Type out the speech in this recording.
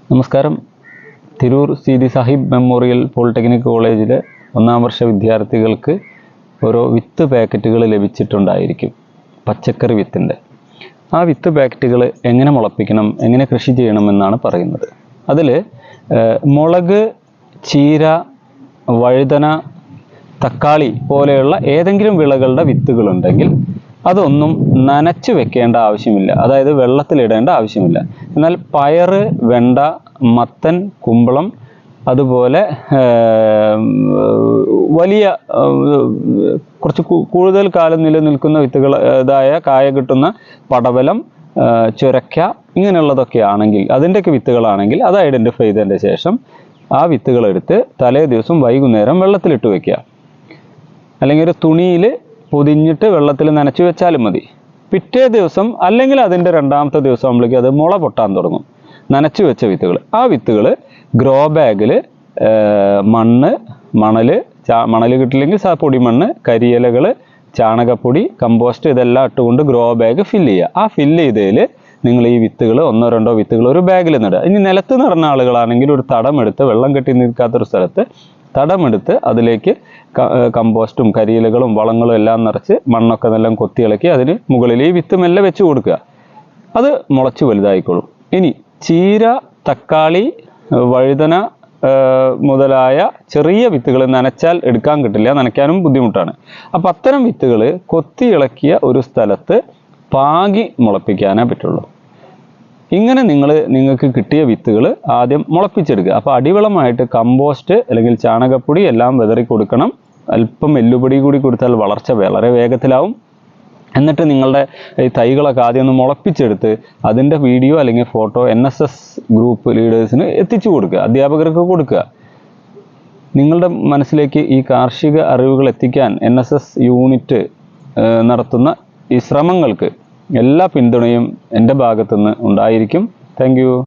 നമസ്കാരം. Tirur Seethi Sahib memorial polytechnic കോളേജിലെ 1ാം വർഷ വിദ്യാർത്ഥികൾക്ക് ഓരോ വിത്ത് പാക്കറ്റുകൾ ലഭിച്ചിട്ടുണ്ടായിരിക്കും, പച്ചക്കറി വിത്തിൻ്റെ. ആ വിത്ത് പാക്കറ്റുകൾ എങ്ങനെ മുളപ്പിക്കണം, എങ്ങനെ കൃഷി ചെയ്യണമെന്നാണ് പറയുന്നത്. അതിൽ മുളക്, ചീര, വഴുതന, തക്കാളി പോലെയുള്ള ഏതെങ്കിലും വിളകളുടെ വിത്തുകളുണ്ടെങ്കിൽ അതൊന്നും നനച്ച് വെക്കേണ്ട ആവശ്യമില്ല, അതായത് വെള്ളത്തിലിടേണ്ട ആവശ്യമില്ല. എന്നാൽ പയറ്, വെണ്ട, മത്തൻ, കുമ്പളം, അതുപോലെ വലിയ കുറച്ച് കൂടുതൽ കാലം നിലനിൽക്കുന്ന വിത്തുകൾ, കായ കിട്ടുന്ന പടവലം, ചുരക്ക, ഇങ്ങനെയുള്ളതൊക്കെ ആണെങ്കിൽ, അതിൻ്റെയൊക്കെ വിത്തുകളാണെങ്കിൽ അത് ഐഡൻറ്റിഫൈ ചെയ്തതിൻ്റെ ശേഷം ആ വിത്തുകളെടുത്ത് തലേ ദിവസം വൈകുന്നേരം വെള്ളത്തിലിട്ട് വയ്ക്കുക. അല്ലെങ്കിൽ ഒരു തുണിയിൽ പൊതിഞ്ഞിട്ട് വെള്ളത്തിൽ നനച്ച് വെച്ചാലും മതി. പിറ്റേ ദിവസം അല്ലെങ്കിൽ അതിൻ്റെ 2ാമത്തെ ദിവസം ആകുമ്പോഴേക്കും അത് മുള പൊട്ടാൻ തുടങ്ങും. നനച്ച് വെച്ച വിത്തുകൾ, ആ വിത്തുകൾ ഗ്രോ ബാഗിൽ മണൽ കിട്ടില്ലെങ്കിൽ പൊടിമണ്ണ്, കരിയിലകൾ, ചാണകപ്പൊടി, കമ്പോസ്റ്റ് ഇതെല്ലാം ഇട്ടുകൊണ്ട് ഗ്രോ ബാഗ് ഫില്ല് ചെയ്യുക. ആ ഫില്ല് ചെയ്തതിൽ നിങ്ങൾ ഈ വിത്തുകൾ 1-2 വിത്തുകൾ ഒരു ബാഗിൽ നടുക. ഇനി നിലത്ത് നടന്ന ആളുകളാണെങ്കിൽ ഒരു തടമെടുത്ത്, വെള്ളം കെട്ടി നിൽക്കാത്തൊരു സ്ഥലത്ത് തടമെടുത്ത് അതിലേക്ക് കമ്പോസ്റ്റും കരിയിലകളും വളങ്ങളും എല്ലാം നിറച്ച് മണ്ണൊക്കെ നല്ല കൊത്തിയിളക്കി അതിന് മുകളിൽ ഈ വിത്ത് മെല്ലെ വെച്ച് കൊടുക്കുക. അത് മുളച്ച് വലുതായിക്കോളും. ഇനി ചീര, തക്കാളി, വഴുതന മുതലായ ചെറിയ വിത്തുകൾ നനച്ചാൽ എടുക്കാൻ കിട്ടില്ല, നനയ്ക്കാനും ബുദ്ധിമുട്ടാണ്. അപ്പം അത്തരം വിത്തുകൾ കൊത്തി ഇളക്കിയ ഒരു സ്ഥലത്ത് പാകി മുളപ്പിക്കാനേ പറ്റുള്ളൂ. ഇങ്ങനെ നിങ്ങൾക്ക് കിട്ടിയ വിത്തുകൾ ആദ്യം മുളപ്പിച്ചെടുക്കുക. അപ്പോൾ അടിവളമായിട്ട് കമ്പോസ്റ്റ് അല്ലെങ്കിൽ ചാണകപ്പൊടി എല്ലാം വിതറി കൊടുക്കണം. അല്പം എല്ലുപൊടി കൂടി കൊടുത്താൽ വളർച്ച വളരെ വേഗത്തിലാവും. എന്നിട്ട് നിങ്ങളുടെ ഈ തൈകളൊക്കെ ആദ്യം ഒന്ന് മുളപ്പിച്ചെടുത്ത് അതിൻ്റെ വീഡിയോ അല്ലെങ്കിൽ ഫോട്ടോ NSS ഗ്രൂപ്പ് ലീഡേഴ്സിന് എത്തിച്ചു കൊടുക്കുക, അധ്യാപകർക്ക് കൊടുക്കുക. നിങ്ങളുടെ മനസ്സിലേക്ക് ഈ കാർഷിക അറിവുകൾ എത്തിക്കാൻ NSS യൂണിറ്റ് നടത്തുന്ന ഈ ശ്രമങ്ങൾക്ക് എല്ലാ പിന്തുണയും എൻ്റെ ഭാഗത്തുനിന്ന് ഉണ്ടായിരിക്കും. Thank you.